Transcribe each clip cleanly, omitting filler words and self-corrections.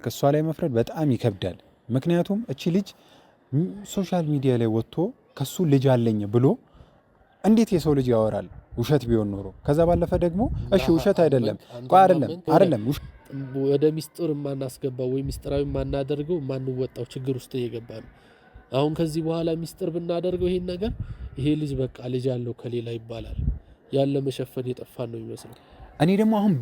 ከሷ ላይ መፍረድ በጣም ይከብዳል። ምክንያቱም እቺ ልጅ ሶሻል ሚዲያ ላይ ወጥቶ ከሱ ልጅ አለኝ ብሎ እንዴት የሰው ልጅ ያወራል? ውሸት ቢሆን ኖሮ። ከዛ ባለፈ ደግሞ እሺ ውሸት አይደለም አይደለም ወደ ሚስጥር ማናስገባው ወይ ሚስጥራዊ ማናደርገው ማንወጣው ችግር ውስጥ እየገባ ነው። አሁን ከዚህ በኋላ ሚስጥር ብናደርገው ይሄን ነገር ይሄ ልጅ በቃ ልጅ አለው ከሌላ ይባላል። ያለ መሸፈን የጠፋን ነው የሚመስለው። እኔ ደግሞ አሁን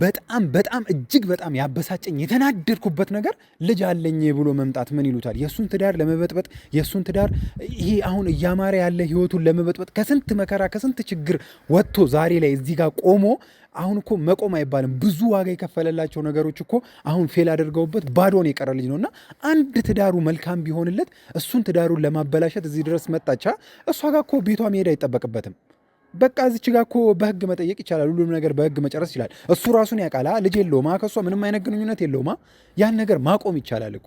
በጣም እጅግ በጣም ያበሳጨኝ የተናደድኩበት ነገር ልጅ አለኝ ብሎ መምጣት ምን ይሉታል? የሱን ትዳር ለመበጥበጥ የሱን ትዳር ይሄ አሁን እያማረ ያለ ህይወቱን ለመበጥበጥ ከስንት መከራ ከስንት ችግር ወጥቶ ዛሬ ላይ እዚህ ጋር ቆሞ አሁን እኮ መቆም አይባልም። ብዙ ዋጋ የከፈለላቸው ነገሮች እኮ አሁን ፌል አድርገውበት ባዶን የቀረ ልጅ ነውና አንድ ትዳሩ መልካም ቢሆንለት እሱን ትዳሩን ለማበላሸት እዚህ ድረስ መጣቻ። እሷ ጋር እኮ ቤቷ መሄድ አይጠበቅበትም። በቃ እዚች ጋር እኮ በህግ መጠየቅ ይቻላል። ሁሉም ነገር በህግ መጨረስ ይችላል። እሱ ራሱን ያውቃል። ልጅ የለውማ ከሷ ምንም አይነት ግንኙነት የለውማ። ያን ነገር ማቆም ይቻላል እኮ።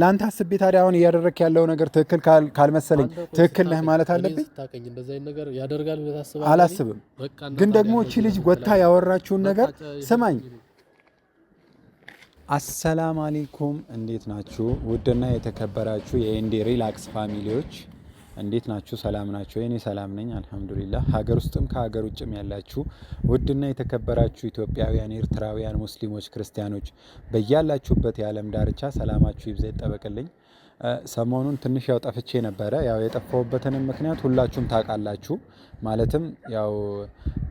ለአንተ አስቤ ታዲያ አሁን እያደረክ ያለው ነገር ትክክል ካልመሰለኝ ትክክል ነህ ማለት አለብኝ። አላስብም። ግን ደግሞ እቺ ልጅ ወጥታ ያወራችውን ነገር ስማኝ። አሰላም አለይኩም፣ እንዴት ናችሁ? ውድና የተከበራችሁ የኤንዲ ሪላክስ ፋሚሊዎች እንዴት ናችሁ? ሰላም ናችሁ? እኔ ሰላም ነኝ አልহামዱሊላህ። ሀገር ውስጥም ከሀገር ውጭም ያላችሁ ውድና የተከበራችሁ ኢትዮጵያውያን፣ ኤርትራውያን፣ ሙስሊሞች፣ ክርስቲያኖች በያላችሁበት የዓለም ዳርቻ ሰላማችሁ ይብዛ ይጠበቅልኝ። ሰሞኑን ትንሽ ያው ጠፍቼ ነበረ። ያው የጠፋሁበትንም ምክንያት ሁላችሁም ታውቃላችሁ። ማለትም ያው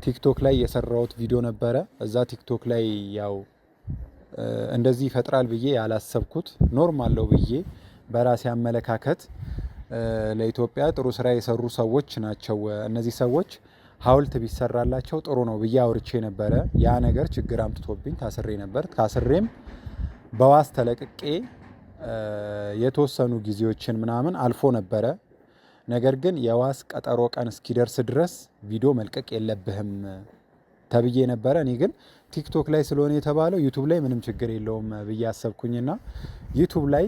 ቲክቶክ ላይ የሰራሁት ቪዲዮ ነበረ። እዛ ቲክቶክ ላይ ያው እንደዚህ ይፈጥራል ብዬ ያላሰብኩት ኖርማል ነው ብዬ በራሴ አመለካከት ለኢትዮጵያ ጥሩ ስራ የሰሩ ሰዎች ናቸው። እነዚህ ሰዎች ሀውልት ቢሰራላቸው ጥሩ ነው ብዬ አውርቼ ነበረ። ያ ነገር ችግር አምጥቶብኝ ታስሬ ነበር። ታስሬም በዋስ ተለቅቄ የተወሰኑ ጊዜዎችን ምናምን አልፎ ነበረ። ነገር ግን የዋስ ቀጠሮ ቀን እስኪደርስ ድረስ ቪዲዮ መልቀቅ የለብህም ተብዬ ነበረ። እኔ ግን ቲክቶክ ላይ ስለሆነ የተባለው ዩቱብ ላይ ምንም ችግር የለውም ብዬ አሰብኩኝና ዩቱብ ላይ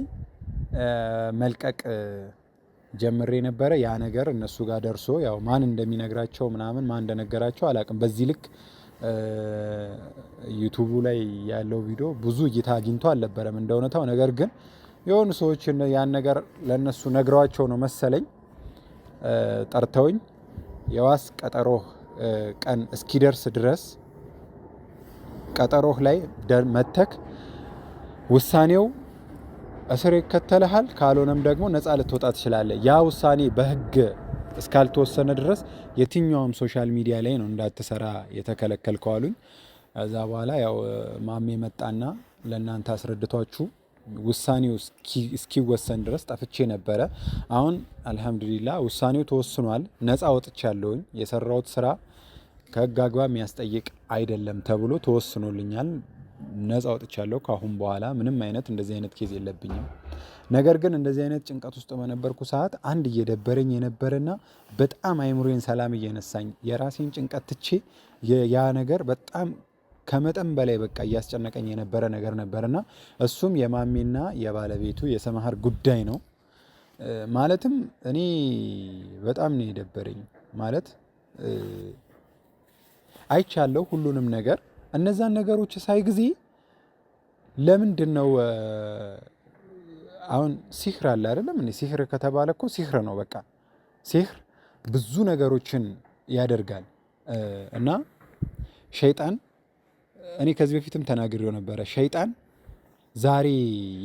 መልቀቅ ጀምሬ ነበረ። ያ ነገር እነሱ ጋር ደርሶ ያው ማን እንደሚነግራቸው ምናምን ማን እንደነገራቸው አላቅም። በዚህ ልክ ዩቱቡ ላይ ያለው ቪዲዮ ብዙ እይታ አግኝቶ አልነበረም እንደ እውነታው። ነገር ግን የሆኑ ሰዎች ያን ነገር ለነሱ ነግረዋቸው ነው መሰለኝ ጠርተውኝ የዋስ ቀጠሮህ ቀን እስኪደርስ ድረስ ቀጠሮህ ላይ መተክ ውሳኔው እስር ይከተልሃል፣ ካልሆነም ደግሞ ነፃ ልትወጣ ትችላለህ። ያ ውሳኔ በህግ እስካልተወሰነ ድረስ የትኛውም ሶሻል ሚዲያ ላይ ነው እንዳትሰራ የተከለከልከው አሉኝ። ከዛ በኋላ ያው ማሜ መጣና ለእናንተ አስረድቷችሁ ውሳኔው እስኪወሰን ድረስ ጠፍቼ ነበረ። አሁን አልহামዱሊላህ ውሳኔው ተወስኗል። ነፃ ወጥቻለሁኝ። የሰራሁት ስራ ከህግ አግባብ የሚያስጠይቅ አይደለም ተብሎ ተወስኖልኛል። ነፃ ወጥቻለሁ። ካሁን በኋላ ምንም አይነት እንደዚህ አይነት ኬዝ የለብኝም። ነገር ግን እንደዚህ አይነት ጭንቀት ውስጥ በነበርኩ ሰዓት አንድ እየደበረኝ የነበረና በጣም አይምሮዬን ሰላም እየነሳኝ የራሴን ጭንቀት ትቼ ያ ነገር በጣም ከመጠን በላይ በቃ እያስጨነቀኝ የነበረ ነገር ነበርና እሱም የማሜና የባለቤቱ የሰማሃር ጉዳይ ነው። ማለትም እኔ በጣም ነው የደበረኝ። ማለት አይቻለሁ ሁሉንም ነገር። እነዛን ነገሮች ሳይ ጊዜ ለምንድን ነው አሁን ሲህር አለ አይደለም እንዴ? ሲህር ከተባለ እኮ ሲህር ነው በቃ። ሲህር ብዙ ነገሮችን ያደርጋል እና ሸይጣን፣ እኔ ከዚህ በፊትም ተናግሬው ነበረ። ሸይጣን ዛሬ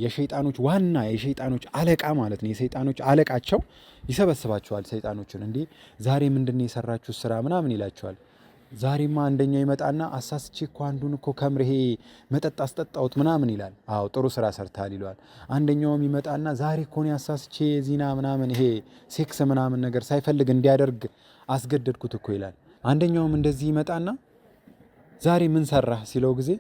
የሸይጣኖች ዋና የሸይጣኖች አለቃ ማለት ነው። የሰይጣኖች አለቃቸው ይሰበስባቸዋል ሰይጣኖችን። እንዴ ዛሬ ምንድነው የሰራችሁ ስራ ምናምን ይላቸዋል። ዛሬማ አንደኛው ይመጣና አሳስቼ እኮ አንዱን እኮ ከምርሄ መጠጥ አስጠጣሁት ምናምን ይላል። አዎ ጥሩ ስራ ሰርታል ይለዋል። አንደኛውም ይመጣና ዛሬ እኮ ነው አሳስቼ ዚና ምናምን ይሄ ሴክስ ምናምን ነገር ሳይፈልግ እንዲያደርግ አስገደድኩት እኮ ይላል። አንደኛውም እንደዚህ ይመጣና ዛሬ ምን ሰራህ ሲለው ጊዜ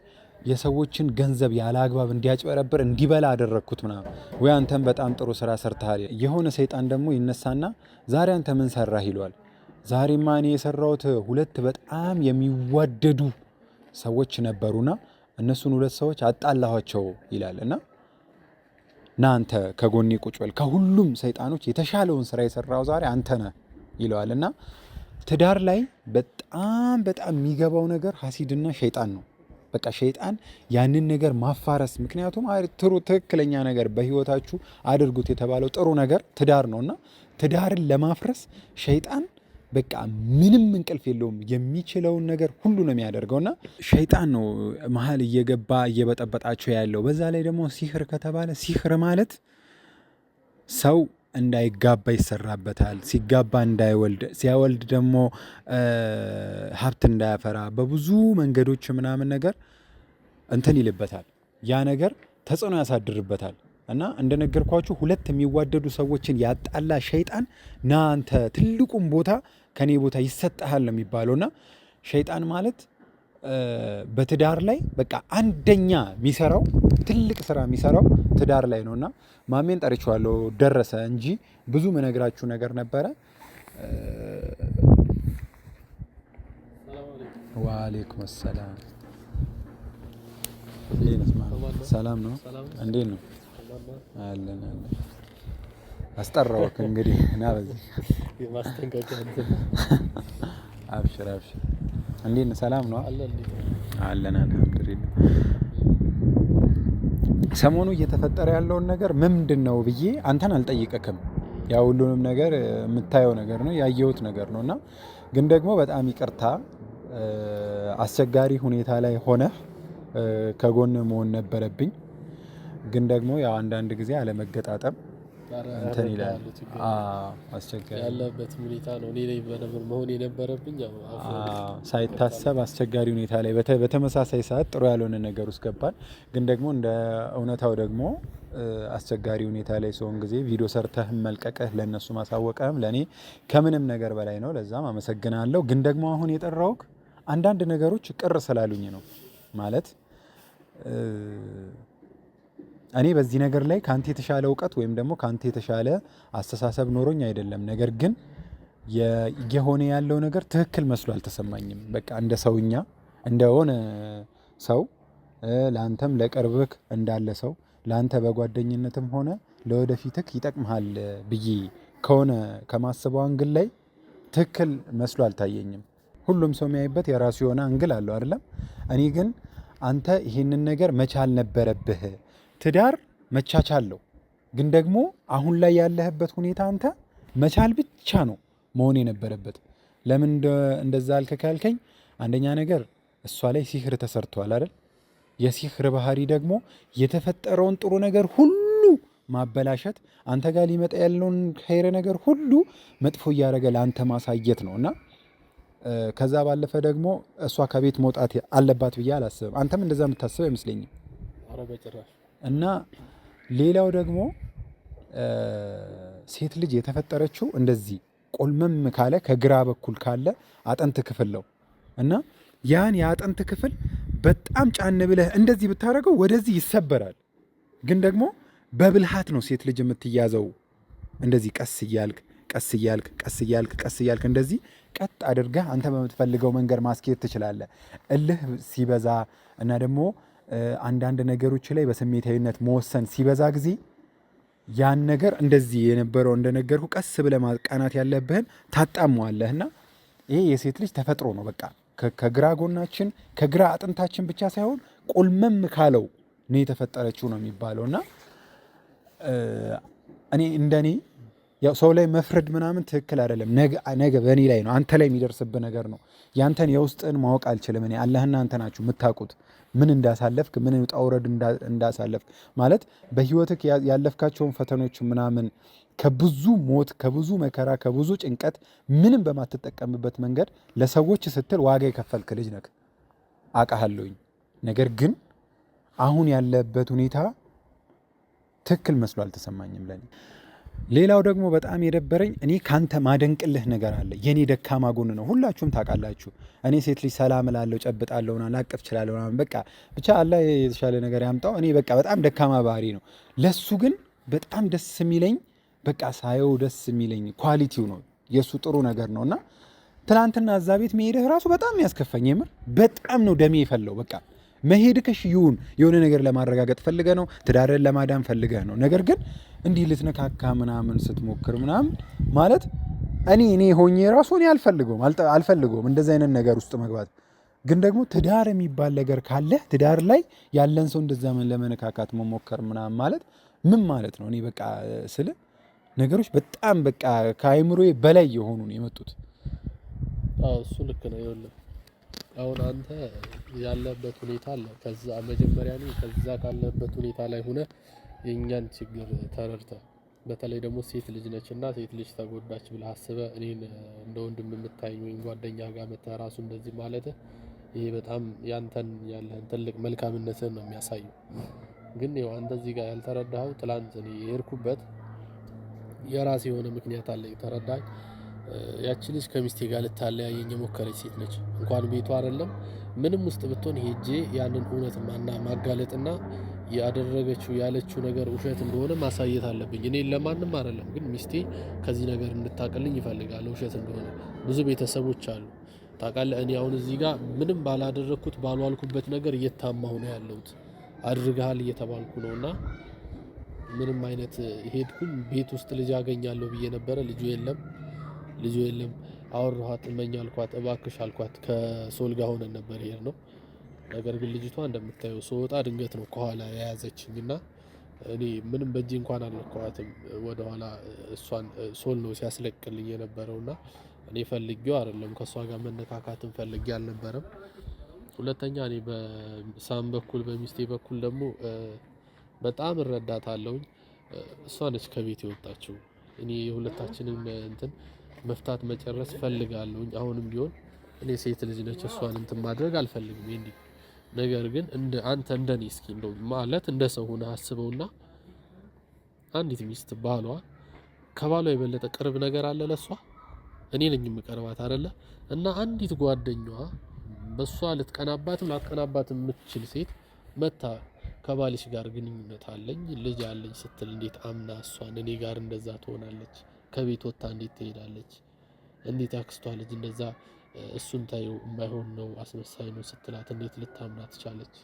የሰዎችን ገንዘብ ያለ አግባብ እንዲያጭበረብር እንዲበላ አደረግኩት ምናምን። ወይ አንተም በጣም ጥሩ ስራ ሰርተሃል። የሆነ ሰይጣን ደግሞ ይነሳና ዛሬ አንተ ምን ሰራህ ይለዋል። ዛሬማ እኔ የሰራሁት ሁለት በጣም የሚዋደዱ ሰዎች ነበሩና እነሱን ሁለት ሰዎች አጣላኋቸው ይላል። እና አንተ ከጎኔ ቁጭ በል፣ ከሁሉም ሰይጣኖች የተሻለውን ስራ የሰራው ዛሬ አንተ ነህ ይለዋል። እና ትዳር ላይ በጣም የሚገባው ነገር ሐሲድና ሸይጣን ነው። በቃ ሸይጣን ያንን ነገር ማፋረስ። ምክንያቱም ትክክለኛ ነገር በህይወታችሁ አድርጉት የተባለው ጥሩ ነገር ትዳር ነውና ትዳርን ለማፍረስ ሸይጣን በቃ ምንም እንቅልፍ የለውም። የሚችለውን ነገር ሁሉ ነው የሚያደርገውና ሸይጣን ነው መሀል እየገባ እየበጠበጣቸው ያለው። በዛ ላይ ደግሞ ሲህር ከተባለ ሲህር ማለት ሰው እንዳይጋባ ይሰራበታል። ሲጋባ እንዳይወልድ፣ ሲያወልድ ደግሞ ሀብት እንዳያፈራ በብዙ መንገዶች ምናምን ነገር እንትን ይልበታል። ያ ነገር ተጽዕኖ ያሳድርበታል። እና እንደነገርኳችሁ ሁለት የሚዋደዱ ሰዎችን ያጣላ ሸይጣን ና አንተ ትልቁን ቦታ ከኔ ቦታ ይሰጥሃል ነው የሚባለውና ሸይጣን ማለት በትዳር ላይ በቃ አንደኛ የሚሰራው ትልቅ ስራ የሚሰራው ትዳር ላይ ነውና ማሜን ጠርቼዋለሁ ደረሰ እንጂ ብዙ መነግራችሁ ነገር ነበረ። ወአለይኩም ሰላም። ሰላም ነው? እንዴት ነው? አለን አስጠራሁህ እንግዲህ ና በዚህ አብሽር አብሽር። እንዴት ነው? ሰላም ነው? አለን አልሐምዱሊላህ። ሰሞኑ እየተፈጠረ ያለውን ነገር ምንድን ነው ብዬ አንተን አልጠይቅክም። ያው ሁሉንም ነገር የምታየው ነገር ነው ያየሁት ነገር ነው። እና ግን ደግሞ በጣም ይቅርታ አስቸጋሪ ሁኔታ ላይ ሆነህ ከጎን መሆን ነበረብኝ። ግን ደግሞ ያው አንዳንድ ጊዜ አለመገጣጠም እንትን ይላል። አስቸጋሪ ያለበት ሁኔታ ነው። እኔ ላይ በነበር መሆን የነበረብኝ ሳይታሰብ አስቸጋሪ ሁኔታ ላይ በተመሳሳይ ሰዓት ጥሩ ያልሆነ ነገር ውስጥ ገባል። ግን ደግሞ እንደ እውነታው ደግሞ አስቸጋሪ ሁኔታ ላይ ሲሆን ጊዜ ቪዲዮ ሰርተህ መልቀቅህ ለነሱ ማሳወቅህም ለኔ ከምንም ነገር በላይ ነው። ለዛም አመሰግናለሁ። ግን ደግሞ አሁን የጠራሁት አንዳንድ ነገሮች ቅር ስላሉኝ ነው። ማለት እኔ በዚህ ነገር ላይ ካንተ የተሻለ እውቀት ወይም ደግሞ ካንተ የተሻለ አስተሳሰብ ኖሮኝ አይደለም። ነገር ግን የሆነ ያለው ነገር ትክክል መስሎ አልተሰማኝም። በቃ እንደ ሰውኛ እንደሆነ ሰው ላንተም ለቅርብክ እንዳለ ሰው ላንተ በጓደኝነትም ሆነ ለወደፊትክ ይጠቅምሃል ብዬ ከሆነ ከማስበው አንግል ላይ ትክክል መስሎ አልታየኝም። ሁሉም ሰው የሚያይበት የራሱ የሆነ አንግል አለው አይደለም። እኔ ግን አንተ ይሄንን ነገር መቻል ነበረብህ። ትዳር መቻቻል ነው። ግን ደግሞ አሁን ላይ ያለህበት ሁኔታ አንተ መቻል ብቻ ነው መሆን የነበረበት። ለምን እንደዛ አልክ ካልከኝ አንደኛ ነገር እሷ ላይ ሲህር ተሰርቷል አይደል? የሲህር ባህሪ ደግሞ የተፈጠረውን ጥሩ ነገር ሁሉ ማበላሸት፣ አንተ ጋር ሊመጣ ያለውን ኸይር ነገር ሁሉ መጥፎ እያደረገ ለአንተ ማሳየት ነው። እና ከዛ ባለፈ ደግሞ እሷ ከቤት መውጣት አለባት ብዬ አላስብም። አንተም እንደዛ የምታስብ አይመስለኝም። እና ሌላው ደግሞ ሴት ልጅ የተፈጠረችው እንደዚህ ቆልመም ካለ ከግራ በኩል ካለ አጥንት ክፍል ነው። እና ያን የአጥንት ክፍል በጣም ጫን ብለህ እንደዚህ ብታደርገው ወደዚህ ይሰበራል። ግን ደግሞ በብልሃት ነው ሴት ልጅ የምትያዘው። እንደዚህ ቀስ እያልክ ቀስ እያልክ ቀስ እያልክ ቀስ እያልክ እንደዚህ ቀጥ አድርገህ አንተ በምትፈልገው መንገድ ማስኬድ ትችላለህ። እልህ ሲበዛ እና ደግሞ አንዳንድ ነገሮች ላይ በስሜታዊነት መወሰን ሲበዛ ጊዜ ያን ነገር እንደዚህ የነበረው እንደነገርኩ ቀስ ብለህ ማቃናት ያለብህን ታጣመዋለህና ይሄ የሴት ልጅ ተፈጥሮ ነው። በቃ ከግራ ጎናችን ከግራ አጥንታችን ብቻ ሳይሆን ቆልመም ካለው ነው የተፈጠረችው ነው የሚባለውና እኔ እንደኔ ያው ሰው ላይ መፍረድ ምናምን ትክክል አይደለም። ነገ በእኔ ላይ ነው አንተ ላይ የሚደርስብህ ነገር ነው። ያንተን የውስጥን ማወቅ አልችልም እኔ። አላህና አንተ ናችሁ የምታውቁት ምን እንዳሳለፍክ ምን ውጣ ውረድ እንዳሳለፍክ ማለት በህይወትክ ያለፍካቸውን ፈተኖች ምናምን ከብዙ ሞት ከብዙ መከራ ከብዙ ጭንቀት ምንም በማትጠቀምበት መንገድ ለሰዎች ስትል ዋጋ የከፈልክ ልጅ ነክ አውቃለሁኝ። ነገር ግን አሁን ያለበት ሁኔታ ትክክል መስሎ አልተሰማኝም ለኔ። ሌላው ደግሞ በጣም የደበረኝ እኔ ካንተ ማደንቅልህ ነገር አለ። የኔ ደካማ ጎን ነው። ሁላችሁም ታውቃላችሁ። እኔ ሴት ልጅ ሰላም እላለሁ፣ ጨብጣለሁ፣ ላቅፍ እችላለሁ በቃ ብቻ አላህ የተሻለ ነገር ያምጣው። እኔ በቃ በጣም ደካማ ባህሪ ነው። ለሱ ግን በጣም ደስ የሚለኝ በቃ ሳየው ደስ የሚለኝ ኳሊቲው ነው፣ የሱ ጥሩ ነገር ነውና ትናንትና እዛ ቤት መሄድህ ራሱ በጣም ያስከፋኝ። የምር በጣም ነው ደሜ የፈለው። በቃ መሄድከሽ ይሁን የሆነ ነገር ለማረጋገጥ ፈልገህ ነው፣ ትዳርን ለማዳን ፈልገህ ነው። ነገር ግን እንዲህ ልትነካካ ምናምን ስትሞክር ምናምን ማለት እኔ ሆኜ ራሱ እኔ አልፈልገውም እንደዚህ አይነት ነገር ውስጥ መግባት ግን ደግሞ ትዳር የሚባል ነገር ካለ ትዳር ላይ ያለን ሰው እንደዛ ለመነካካት መሞከር ምናምን ማለት ምን ማለት ነው? እኔ በቃ ስለ ነገሮች በጣም በቃ ከአይምሮዬ በላይ የሆኑ ነው የመጡት። እሱ ልክ ነው። ይኸውልህ አሁን አንተ ያለበት ሁኔታ አለ። ከዛ መጀመሪያ ነው ከዛ ካለበት ሁኔታ ላይ ሆነ የእኛን ችግር ተረድተህ በተለይ ደግሞ ሴት ልጅ ነችና ሴት ልጅ ተጎዳች ብለህ አስበህ እኔን እንደ ወንድም የምታይኝ ወይም ጓደኛ ጋር መተህ ራሱ እንደዚህ ማለት ይሄ በጣም ያንተን ያለህን ትልቅ መልካምነትን ነው የሚያሳየው። ግን ያው አንተ እዚህ ጋር ያልተረዳኸው ትላንት እኔ የሄድኩበት የራሴ የሆነ ምክንያት አለኝ። ተረዳኝ። ያቺ ልጅ ከሚስቴ ጋር ልታለያየኝ የሞከረች ሴት ነች። እንኳን ቤቷ አይደለም ምንም ውስጥ ብትሆን ሄጄ ያንን እውነት ማጋለጥና ያደረገችው ያለችው ነገር ውሸት እንደሆነ ማሳየት አለብኝ። እኔ ለማንም አይደለም ግን ሚስቴ ከዚህ ነገር እንድታቀልኝ ይፈልጋል ውሸት እንደሆነ። ብዙ ቤተሰቦች አሉ ታውቃለህ። እኔ አሁን እዚህ ጋር ምንም ባላደረኩት ባልዋልኩበት ነገር እየታማሁ ነው ያለሁት። አድርገሃል እየተባልኩ ነውና ምንም አይነት ሄድኩኝ ቤት ውስጥ ልጅ አገኛለሁ ብዬ ነበረ። ልጁ የለም። አወራኋት፣ እመኝ አልኳት፣ እባክሽ አልኳት። ከሶል ጋር ሆነን ነበር የሄድነው። ነገር ግን ልጅቷ እንደምታየው ስወጣ ድንገት ነው ከኋላ የያዘችኝ እና እኔ ምንም በእጄ እንኳን አልነካኋትም። ወደኋላ እሷን ሶል ነው ሲያስለቅልኝ የነበረውና እኔ ፈልጌው አይደለም ከእሷ ጋር መነካካትን ፈልጌ አልነበረም። ሁለተኛ እኔ በሳም በኩል በሚስቴ በኩል ደግሞ በጣም እረዳታለሁኝ። እሷ ነች ከቤት የወጣችው። እኔ የሁለታችንን እንትን መፍታት መጨረስ ፈልጋለሁኝ። አሁንም ቢሆን እኔ ሴት ልጅ ነች እሷን እንትን ማድረግ አልፈልግም እንዴ። ነገር ግን እንደ አንተ እንደኔ እስኪ እንደው ማለት እንደ ሰው ሆነ አስበውና አንዲት ሚስት ባሏ ከባሏ የበለጠ ቅርብ ነገር አለ ለሷ? እኔ ነኝ የምቀርባት አይደለ? እና አንዲት ጓደኛዋ በሷ ልትቀናባትም ላትቀናባትም የምትችል ሴት መታ ከባልሽ ጋር ግንኙነት አለኝ ልጅ አለኝ ስትል እንዴት አምና እሷን እኔ ጋር እንደዛ ትሆናለች? ከቤት ወጥታ እንዴት ትሄዳለች? እንዴት ያክስቷ ልጅ እንደዛ እሱን ታየው የማይሆን ነው አስመሳይ ነው ስትላት እንዴት ልታምናት ቻለች?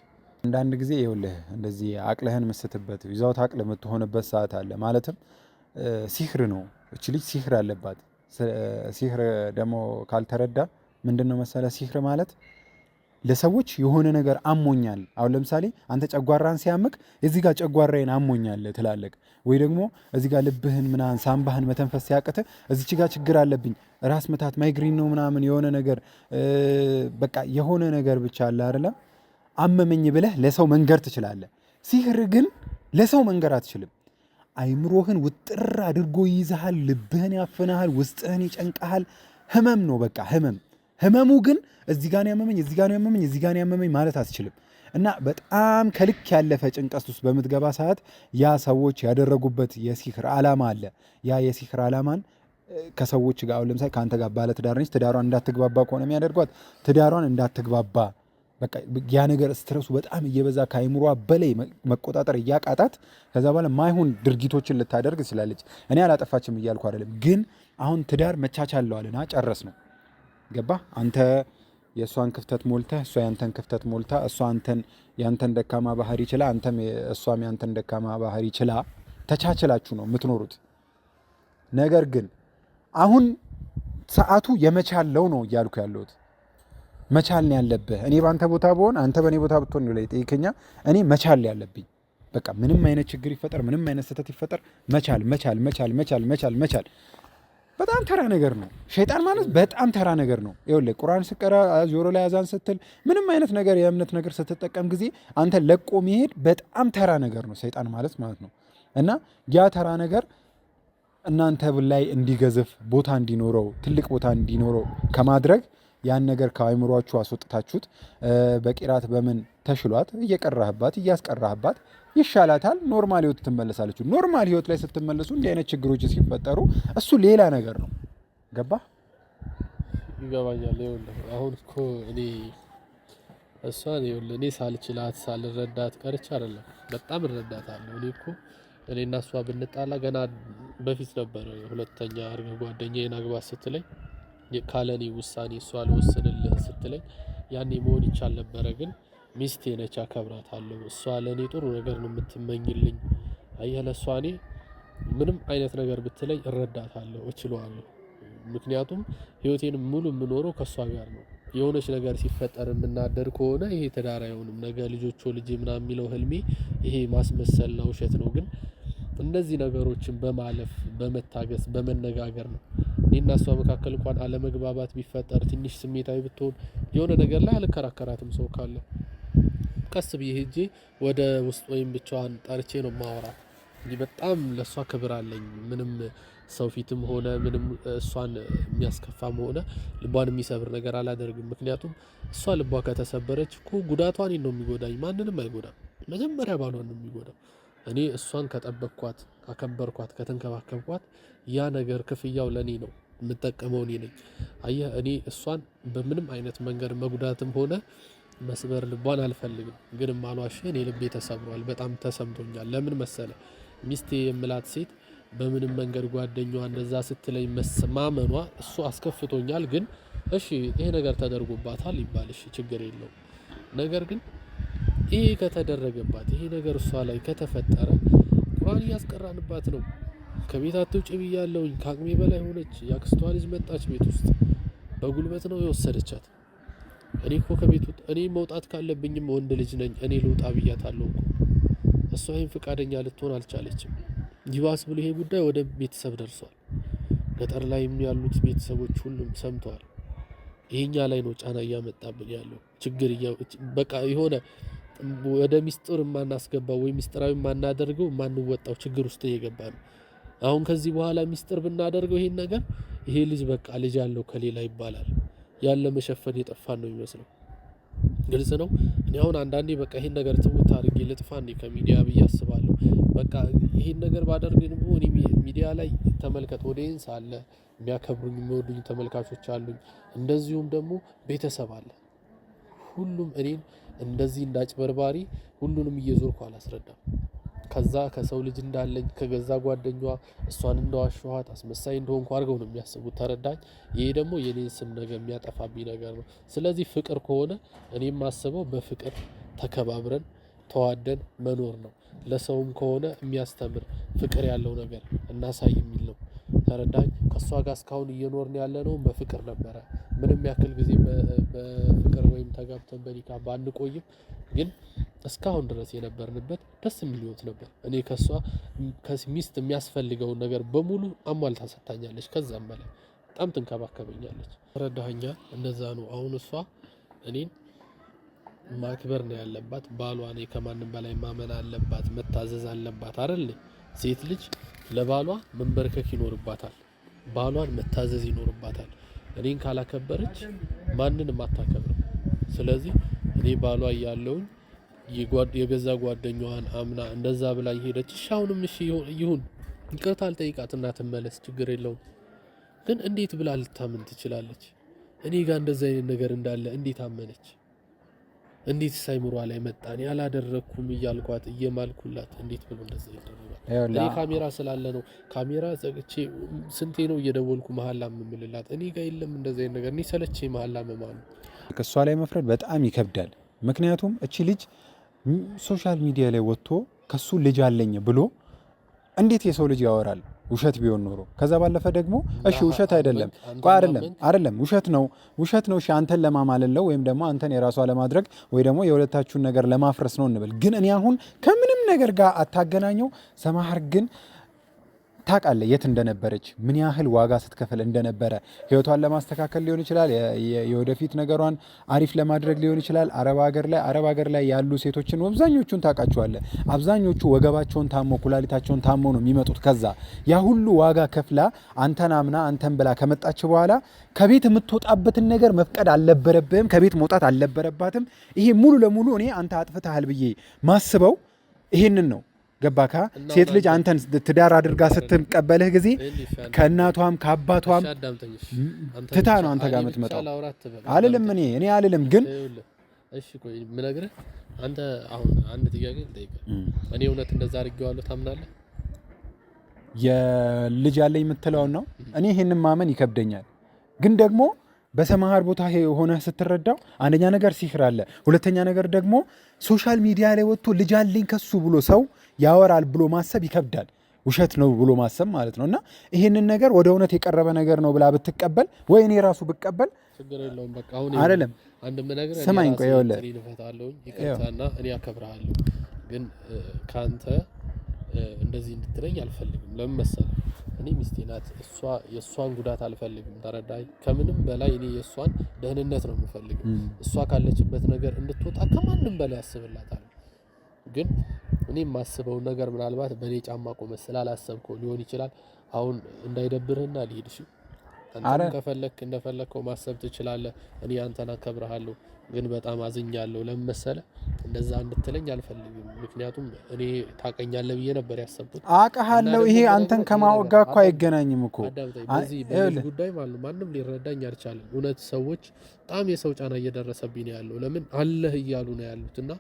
አንዳንድ ጊዜ ይኸውልህ እንደዚህ አቅለህን ምስትበት ይዛውት አቅል የምትሆንበት ሰዓት አለ። ማለትም ሲህር ነው እቺ ልጅ ሲህር አለባት። ሲህር ደግሞ ካልተረዳ ምንድነው መሰለ ሲህር ማለት ለሰዎች የሆነ ነገር አሞኛል። አሁን ለምሳሌ አንተ ጨጓራን ሲያምክ እዚህ ጋር ጨጓራዬን አሞኛል ትላለህ። ወይ ደግሞ እዚህ ጋር ልብህን ምናምን ሳምባህን መተንፈስ ሲያቅትህ እዚች ጋር ችግር አለብኝ ራስ ምታት ማይግሪን ነው ምናምን የሆነ ነገር በቃ የሆነ ነገር ብቻ አለ አይደለም አመመኝ ብለህ ለሰው መንገር ትችላለህ። ሲህር ግን ለሰው መንገር አትችልም። አይምሮህን ውጥር አድርጎ ይይዝሃል፣ ልብህን ያፍናሃል፣ ውስጥህን ይጨንቀሃል። ህመም ነው በቃ ህመሙ ግን እዚህ ጋር ያመመኝ እዚህ ጋር ያመመኝ እዚህ ጋር ያመመኝ ማለት አትችልም። እና በጣም ከልክ ያለፈ ጭንቀት ውስጥ በምትገባ ሰዓት ያ ሰዎች ያደረጉበት የሲህር ዓላማ አለ። ያ የሲህር ዓላማን ከሰዎች ጋር አሁን ለምሳሌ ከአንተ ጋር ባለ ትዳር ነች፣ ትዳሯን እንዳትግባባ ከሆነ የሚያደርጓት ትዳሯን እንዳትግባባ በቃ ያ ነገር ስትረሱ በጣም እየበዛ ከአይምሯ በላይ መቆጣጠር እያቃጣት ከዛ በኋላ ማይሆን ድርጊቶችን ልታደርግ ትችላለች። እኔ አላጠፋችም እያልኩ አይደለም፣ ግን አሁን ትዳር መቻቻለዋልና ጨረስ ነው ገባ። አንተ የእሷን ክፍተት ሞልታ እሷ ያንተን ክፍተት ሞልታ እሷ አንተን ያንተን ደካማ ባህሪ ችላ አንተም እሷም ያንተን ደካማ ባህሪ ችላ ተቻችላችሁ ነው የምትኖሩት። ነገር ግን አሁን ሰዓቱ የመቻለው ነው እያልኩ ያለሁት። መቻል ነው ያለብህ። እኔ ባንተ ቦታ ብሆን አንተ በእኔ ቦታ ብትሆን ነው ላይ ጠይቀኛ። እኔ መቻል ያለብኝ በቃ ምንም አይነት ችግር ይፈጠር ምንም አይነት ስህተት ይፈጠር መቻል በጣም ተራ ነገር ነው። ሸይጣን ማለት በጣም ተራ ነገር ነው። ይኸውልህ ቁርአን ስቀራ ጆሮ ላይ አዛን ስትል ምንም አይነት ነገር የእምነት ነገር ስትጠቀም ጊዜ አንተ ለቆ መሄድ በጣም ተራ ነገር ነው ሸይጣን ማለት ነው። እና ያ ተራ ነገር እናንተ ላይ እንዲገዝፍ ቦታ እንዲኖረው ትልቅ ቦታ እንዲኖረው ከማድረግ ያን ነገር ከአይምሯችሁ አስወጥታችሁት በቂራት በምን ተሽሏት እየቀራህባት እያስቀራህባት ይሻላታል። ኖርማል ህይወት ትመለሳለች። ኖርማል ህይወት ላይ ስትመለሱ እንዲህ አይነት ችግሮች ሲፈጠሩ እሱ ሌላ ነገር ነው። ገባ? ይገባኛል። ይኸውልህ አሁን እኮ እሷን ይኸውልህ እኔ ሳልችላት ሳልረዳት ቀርቼ አይደለም፣ በጣም እረዳታለሁ። እኔ እኮ እኔና እሷ ብንጣላ ገና በፊት ነበር ሁለተኛ አርገ ጓደኛዬን አግባት ስትለኝ ካለኔ ውሳኔ እሷ ልወስንልህ ስትለኝ ያኔ መሆን ይቻል ነበረ። ግን ሚስቴ ነች፣ አከብራታለሁ። እሷ ለእኔ ጥሩ ነገር ነው የምትመኝልኝ። አየህ ለእሷ እኔ ምንም አይነት ነገር ብትለኝ እረዳታለሁ፣ እችለዋለሁ። ምክንያቱም ህይወቴን ሙሉ የምኖረው ከእሷ ጋር ነው። የሆነች ነገር ሲፈጠር የምናደር ከሆነ ይሄ ትዳር አይሆንም። ነገ ልጆች ልጅ ምናምን የሚለው ህልሜ ይሄ ማስመሰልና ውሸት ነው። ግን እነዚህ ነገሮችን በማለፍ በመታገስ በመነጋገር ነው። እኔና እሷ መካከል እንኳን አለመግባባት ቢፈጠር ትንሽ ስሜታዊ ብትሆን የሆነ ነገር ላይ አልከራከራትም። ሰው ካለ ቀስ ብዬ ሄጄ ወደ ውስጥ ወይም ብቻዋን ጠርቼ ነው ማወራት። እንዲህ በጣም ለእሷ ክብር አለኝ። ምንም ሰው ፊትም ሆነ ምንም እሷን የሚያስከፋም ሆነ ልቧን የሚሰብር ነገር አላደርግም። ምክንያቱም እሷ ልቧ ከተሰበረች እኮ ጉዳቷ እኔን ነው የሚጎዳኝ፣ ማንንም አይጎዳም። መጀመሪያ ባሏን ነው የሚጎዳው። እኔ እሷን ከጠበቅኳት፣ ካከበርኳት፣ ከተንከባከብኳት ያ ነገር ክፍያው ለእኔ ነው፣ የምጠቀመው እኔ ነኝ። አየህ እኔ እሷን በምንም አይነት መንገድ መጉዳትም ሆነ መስበር ልቧን አልፈልግም። ግን ማሏሽ እኔ ልቤ ተሰብሯል፣ በጣም ተሰምቶኛል። ለምን መሰለ ሚስቴ የምላት ሴት በምንም መንገድ ጓደኛዋ እንደዛ ስትለኝ ማመኗ እሱ አስከፍቶኛል። ግን እሺ ይሄ ነገር ተደርጎባታል ይባል፣ እሺ ችግር የለውም። ነገር ግን ይሄ ከተደረገባት ይሄ ነገር እሷ ላይ ከተፈጠረ ቁርአን እያስቀራንባት ነው። ከቤት አትውጪ ብያለሁኝ። ከአቅሜ በላይ ሆነች። ያክስቷ ልጅ መጣች ቤት ውስጥ በጉልበት ነው የወሰደቻት። እኔ እኮ ከቤት እኔ መውጣት ካለብኝም ወንድ ልጅ ነኝ፣ እኔ ልውጣ ብያታለሁ እኮ። እሷ ይሄን ፈቃደኛ ልትሆን አልቻለችም። ይባስ ብሎ ይሄ ጉዳይ ወደ ቤተሰብ ደርሷል። ገጠር ላይ ያሉት ቤተሰቦች ሁሉም ሰምተዋል። ይሄኛ ላይ ነው ጫና እያመጣብን ያለው ችግር በቃ የሆነ ወደ ሚስጥር የማናስገባው ወይ ሚስጥራዊ የማናደርገው የማንወጣው ችግር ውስጥ እየገባ ነው። አሁን ከዚህ በኋላ ሚስጥር ብናደርገው ይሄን ነገር ይሄ ልጅ በቃ ልጅ ያለው ከሌላ ይባላል። ያለ መሸፈን የጠፋን ነው የሚመስለው። ግልጽ ነው። እኔ አሁን አንዳንዴ በቃ ይሄን ነገር ትውት አድርጌ ልጥፋ እንዴ ከሚዲያ ብዬ አስባለሁ። በቃ ይሄን ነገር ባደርግ ነው እኔ ሚዲያ ላይ ተመልከት፣ ኦዲየንስ አለ፣ የሚያከብሩኝ የሚወዱኝ ተመልካቾች አሉኝ፣ እንደዚሁም ደግሞ ቤተሰብ አለ። ሁሉም እኔን እንደዚህ እንዳጭበርባሪ ሁሉንም እየዞርኩ አላስረዳም። ከዛ ከሰው ልጅ እንዳለኝ ከገዛ ጓደኛዋ እሷን እንደዋሸኋት አስመሳይ እንደሆንኩ አድርገው ነው የሚያስቡት። ተረዳኝ። ይሄ ደግሞ የኔን ስም ነገር የሚያጠፋብኝ ነገር ነው። ስለዚህ ፍቅር ከሆነ እኔ የማስበው በፍቅር ተከባብረን ተዋደን መኖር ነው። ለሰውም ከሆነ የሚያስተምር ፍቅር ያለው ነገር እናሳይ የሚል ነው። ተረዳኝ። ከእሷ ጋር እስካሁን እየኖርን ያለ ነው በፍቅር ነበረ። ምንም ያክል ጊዜ በፍቅር ወይም ተጋብተን በኒካ ባንቆይም ግን እስካሁን ድረስ የነበርንበት ደስ የሚል ህይወት ነበር። እኔ ከሷ ሚስት የሚያስፈልገውን ነገር በሙሉ አሟልታ ሰጥታኛለች። ከዛም በላይ በጣም ትንከባከበኛለች። ተረዳኸኛ? እንደዛ ነው። አሁን እሷ እኔን ማክበር ነው ያለባት። ባሏ እኔ ከማንም በላይ ማመን አለባት፣ መታዘዝ አለባት አይደል? ሴት ልጅ ለባሏ መንበርከክ ይኖርባታል፣ ባሏን መታዘዝ ይኖርባታል። እኔን ካላከበረች ማንንም አታከብርም። ስለዚህ እኔ ባሏ እያለሁኝ የገዛ ጓደኛዋን አምና እንደዛ ብላ ሄደች። እሺ አሁንም እሺ ይሁን፣ ይቅርታ አልጠይቃትና ትመለስ፣ ችግር የለውም። ግን እንዴት ብላ ልታምን ትችላለች? እኔ ጋር እንደዛ አይነት ነገር እንዳለ እንዴት አመነች? እንዴት ሳይምሯ ላይ መጣን? ያላደረኩም እያልኳት እየማልኩላት እንዴት ብሎ እንደዛ ይደረጋል? እኔ ካሜራ ስላለ ነው። ካሜራ ዘግቼ ስንቴ ነው እየደወልኩ መሐላ የምምልላት? እኔ ጋር የለም እንደዛ አይነት ነገር። እኔ ሰለቼ መሐላ መማሉ ከሷ ላይ መፍረድ በጣም ይከብዳል። ምክንያቱም እቺ ልጅ ሶሻል ሚዲያ ላይ ወጥቶ ከሱ ልጅ አለኝ ብሎ እንዴት የሰው ልጅ ያወራል? ውሸት ቢሆን ኖሮ። ከዛ ባለፈ ደግሞ እሺ ውሸት አይደለም አይደለም ውሸት ነው። እሺ አንተን ለማማለለው ወይም ደግሞ አንተን የራሷ ለማድረግ ወይ ደግሞ የሁለታችሁን ነገር ለማፍረስ ነው እንበል። ግን እኔ አሁን ከምንም ነገር ጋር አታገናኘው። ሰማሃር ግን ታውቃለህ የት እንደነበረች፣ ምን ያህል ዋጋ ስትከፍል እንደነበረ፣ ህይወቷን ለማስተካከል ሊሆን ይችላል፣ የወደፊት ነገሯን አሪፍ ለማድረግ ሊሆን ይችላል። አረብ ሀገር ላይ ያሉ ሴቶችን አብዛኞቹን ታውቃቸዋለህ። አብዛኞቹ ወገባቸውን ታሞ ኩላሊታቸውን ታሞ ነው የሚመጡት። ከዛ ያ ሁሉ ዋጋ ከፍላ አንተን አምና አንተን ብላ ከመጣች በኋላ ከቤት የምትወጣበትን ነገር መፍቀድ አልነበረብህም። ከቤት መውጣት አልነበረባትም። ይሄ ሙሉ ለሙሉ እኔ አንተ አጥፍተሃል ብዬ ማስበው ይሄንን ነው። ገባካ? ሴት ልጅ አንተን ትዳር አድርጋ ስትቀበልህ ጊዜ ከእናቷም ከአባቷም ትታ ነው አንተ ጋር የምትመጣው። አልልም እኔ አልልም። ግን እሺ ቆይ የምነግርህ አንተ አሁን አንድ ጥያቄ ልጠይቅህ። እኔ እውነት እንደዛ አድርጌዋለሁ ታምናለህ? የልጅ ያለኝ የምትለውን ነው። እኔ ይሄንን ማመን ይከብደኛል። ግን ደግሞ በሰማሃር ቦታ ሆነ ስትረዳው አንደኛ ነገር ሲህር አለ፣ ሁለተኛ ነገር ደግሞ ሶሻል ሚዲያ ላይ ወጥቶ ልጅ አለኝ ከሱ ብሎ ሰው ያወራል ብሎ ማሰብ ይከብዳል። ውሸት ነው ብሎ ማሰብ ማለት ነው። እና ይሄንን ነገር ወደ እውነት የቀረበ ነገር ነው ብላ ብትቀበል ወይ እኔ ራሱ ብቀበል ችግር የለውም በቃ አሁን አይደለም አንድ ነገር ሰማኝ ቆይ ይኸውልህ ይፈታለሁ ይቅርታና እኔ አከብርሃለሁ ግን ካንተ እንደዚህ እንድትለኝ አልፈልግም ለምን መሰለህ እኔ ሚስቴ ናት እሷ የሷን ጉዳት አልፈልግም ተረዳይ ከምንም በላይ እኔ የሷን ደህንነት ነው የምፈልገው እሷ ካለችበት ነገር እንድትወጣ ከማንም በላይ አስብላታለሁ ግን እኔ ማስበው ነገር ምናልባት በኔ ጫማ ቆመ ስላላሰብከው ሊሆን ይችላል አሁን እንዳይደብርህና ልሂድ እሺ አንተ ከፈለክ እንደፈለከው ማሰብ ትችላለህ እኔ አንተን አከብርሃለሁ ግን በጣም አዝኛለሁ ለምን መሰለህ እንደዛ እንድትለኝ አልፈልግም ምክንያቱም እኔ ታቀኛለህ ብዬ ነበር ያሰብኩት አውቃለሁ ይሄ አንተን ከማወጋ እኮ አይገናኝም እኮ በዚህ ጉዳይ ማለት ማንም ሊረዳኝ አልቻለም እውነት ሰዎች በጣም የሰው ጫና እየደረሰብኝ ነው ያለው ለምን አለህ እያሉ ነው ያሉትና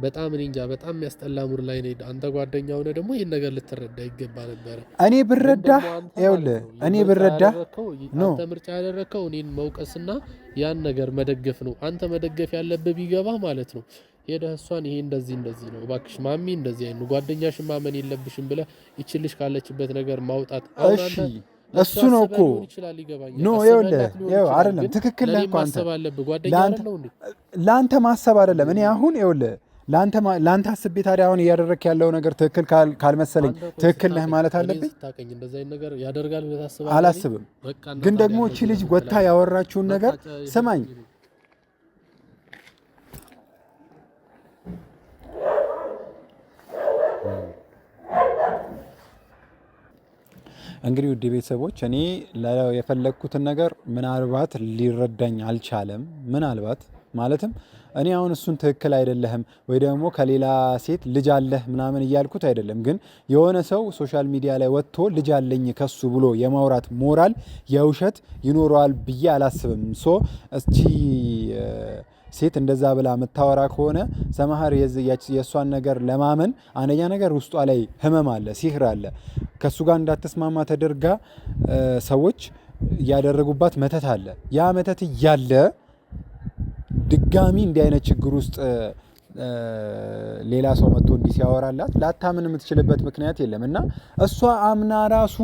በጣም እኔ እንጃ በጣም የሚያስጠላ ሙር ላይ ነው አንተ ጓደኛው ነህ ደግሞ ይሄን ነገር ልትረዳ ይገባ ነበር እኔ ብረዳ ይኸውልህ እኔ ብረዳ ነው አንተ ምርጫ ያደረከው እኔን መውቀስና ያን ነገር መደገፍ ነው አንተ መደገፍ ያለብህ ቢገባ ማለት ነው ሄደህ እሷን ይሄ እንደዚህ ነው እባክሽ ማሚ እንደዚህ አይኑ ጓደኛሽ ማመን የለብሽም ብለህ ይችልሽ ካለችበት ነገር ማውጣት አሁን አንተ እሱ ነው እኮ ኖ ይኸውልህ አይደለም ትክክል ነህ እኮ አንተ ለአንተ ማሰብ አይደለም እኔ አሁን ይኸውልህ ላንተ አስቤ ታዲያ አሁን እያደረክ ያለው ነገር ትክክል ካልመሰለኝ ትክክል ነህ ማለት አለብኝ አላስብም ግን ደግሞ እቺ ልጅ ወታ ያወራችውን ነገር ስማኝ እንግዲህ ውድ ቤተሰቦች እኔ የፈለግኩትን ነገር ምናልባት ሊረዳኝ አልቻለም ምናልባት ማለትም እኔ አሁን እሱን ትክክል አይደለህም ወይ ደግሞ ከሌላ ሴት ልጅ አለህ ምናምን እያልኩት አይደለም ግን የሆነ ሰው ሶሻል ሚዲያ ላይ ወጥቶ ልጅ አለኝ ከሱ ብሎ የማውራት ሞራል የውሸት ይኖረዋል ብዬ አላስብም እስቲ ሴት እንደዛ ብላ የምታወራ ከሆነ ሰማሃር የእሷን ነገር ለማመን አንደኛ ነገር ውስጧ ላይ ህመም አለ ሲህር አለ ከሱ ጋር እንዳትስማማ ተደርጋ ሰዎች ያደረጉባት መተት አለ ያ መተት እያለ ድጋሚ እንዲህ አይነት ችግር ውስጥ ሌላ ሰው መጥቶ እንዲህ ሲያወራላት ላታምን የምትችልበት ምክንያት የለም እና እሷ አምና ራሱ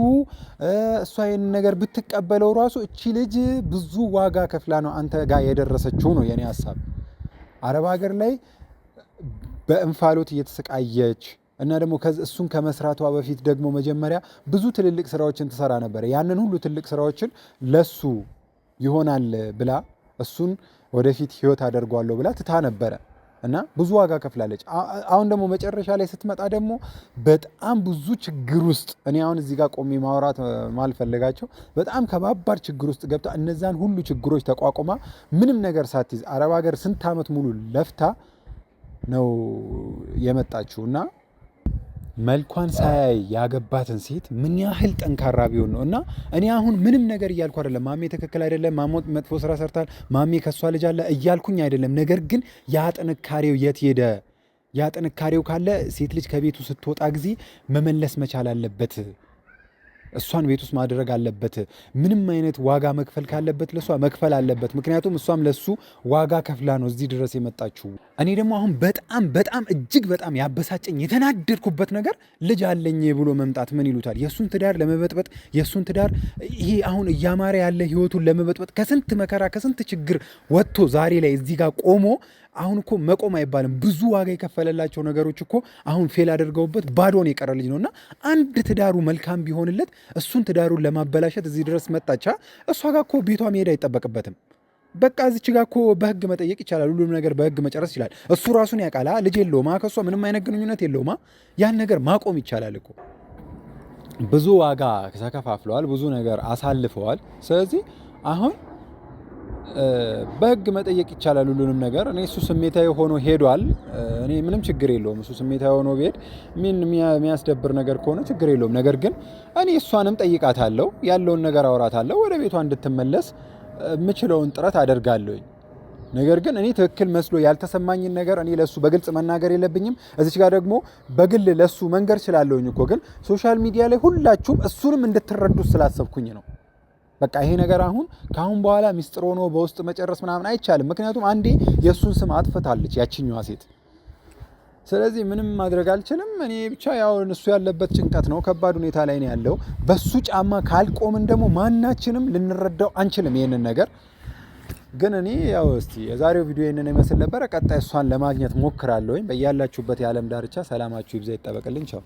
እሷ ይሄን ነገር ብትቀበለው ራሱ እቺ ልጅ ብዙ ዋጋ ከፍላ ነው አንተ ጋር የደረሰችው ነው የኔ ሐሳብ አረብ ሀገር ላይ በእንፋሎት እየተሰቃየች እና ደግሞ እሱን ከመስራቷ በፊት ደግሞ መጀመሪያ ብዙ ትልልቅ ስራዎችን ትሰራ ነበር ያንን ሁሉ ትልቅ ስራዎችን ለሱ ይሆናል ብላ እሱን ወደፊት ህይወት አደርጓለሁ ብላ ትታ ነበረ እና ብዙ ዋጋ ከፍላለች አሁን ደግሞ መጨረሻ ላይ ስትመጣ ደግሞ በጣም ብዙ ችግር ውስጥ እኔ አሁን እዚህ ጋር ቆሜ ማውራት ማልፈልጋቸው በጣም ከባባድ ችግር ውስጥ ገብታ እነዛን ሁሉ ችግሮች ተቋቁማ ምንም ነገር ሳትይዝ አረብ ሀገር ስንት ዓመት ሙሉ ለፍታ ነው የመጣችው እና መልኳን ሳያይ ያገባትን ሴት ምን ያህል ጠንካራ ቢሆን ነው እና እኔ አሁን ምንም ነገር እያልኩ አይደለም ማሜ ትክክል አይደለም ማሞ መጥፎ ስራ ሰርታል ማሜ ከሷ ልጅ አለ እያልኩኝ አይደለም ነገር ግን ያ ጥንካሬው የት ሄደ ያ ጥንካሬው ካለ ሴት ልጅ ከቤቱ ስትወጣ ጊዜ መመለስ መቻል አለበት እሷን ቤት ውስጥ ማድረግ አለበት ምንም አይነት ዋጋ መክፈል ካለበት ለሷ መክፈል አለበት ምክንያቱም እሷም ለሱ ዋጋ ከፍላ ነው እዚህ ድረስ የመጣችው እኔ ደግሞ አሁን በጣም እጅግ በጣም ያበሳጨኝ የተናደድኩበት ነገር ልጅ አለኝ ብሎ መምጣት ምን ይሉታል የሱን ትዳር ለመበጥበጥ የሱን ትዳር ይሄ አሁን እያማረ ያለ ህይወቱን ለመበጥበጥ ከስንት መከራ ከስንት ችግር ወጥቶ ዛሬ ላይ እዚህ ጋር ቆሞ አሁን እኮ መቆም አይባልም ብዙ ዋጋ የከፈለላቸው ነገሮች እኮ አሁን ፌል አድርገውበት ባዶን የቀረ ልጅ ነውና አንድ ትዳሩ መልካም ቢሆንለት እሱን ትዳሩን ለማበላሸት እዚህ ድረስ መጣቻ እሷ ጋር እኮ ቤቷ መሄድ አይጠበቅበትም በቃ እዚች ጋር እኮ በህግ መጠየቅ ይቻላል ሁሉም ነገር በህግ መጨረስ ይችላል እሱ ራሱን ያውቃል ልጅ የለውማ ከሷ ምንም አይነት ግንኙነት የለውማ ያን ነገር ማቆም ይቻላል እኮ ብዙ ዋጋ ተከፋፍለዋል ብዙ ነገር አሳልፈዋል ስለዚህ አሁን በህግ መጠየቅ ይቻላል ሁሉንም ነገር እኔ እሱ ስሜታዊ ሆኖ ሄዷል እኔ ምንም ችግር የለውም እሱ ስሜታዊ ሆኖ ቢሄድ ምን የሚያስደብር ነገር ከሆነ ችግር የለውም ነገር ግን እኔ እሷንም ጠይቃታለሁ ያለውን ነገር አወራታለሁ ወደ ቤቷ እንድትመለስ የምችለውን ጥረት አደርጋለሁኝ ነገር ግን እኔ ትክክል መስሎ ያልተሰማኝን ነገር እኔ ለሱ በግልጽ መናገር የለብኝም እዚች ጋር ደግሞ በግል ለሱ መንገር እችላለሁኝ እኮ ግን ሶሻል ሚዲያ ላይ ሁላችሁም እሱንም እንድትረዱት ስላሰብኩኝ ነው በቃ ይሄ ነገር አሁን ካሁን በኋላ ሚስጥር ሆኖ በውስጥ መጨረስ ምናምን አይቻልም ምክንያቱም አንዴ የሱን ስም አጥፍታለች ያቺኛዋ ሴት ስለዚህ ምንም ማድረግ አልችልም እኔ ብቻ ያው እሱ ያለበት ጭንቀት ነው ከባድ ሁኔታ ላይ ነው ያለው በሱ ጫማ ካልቆምን ደግሞ ማናችንም ልንረዳው አንችልም ይሄንን ነገር ግን እኔ ያው እስቲ የዛሬው ቪዲዮ ይህንን ይመስል ነበረ። ቀጣይ እሷን ለማግኘት ሞክራለሁኝ። በያላችሁበት የዓለም ዳርቻ ሰላማችሁ ይብዛ ይጠበቅልኝ። ቻው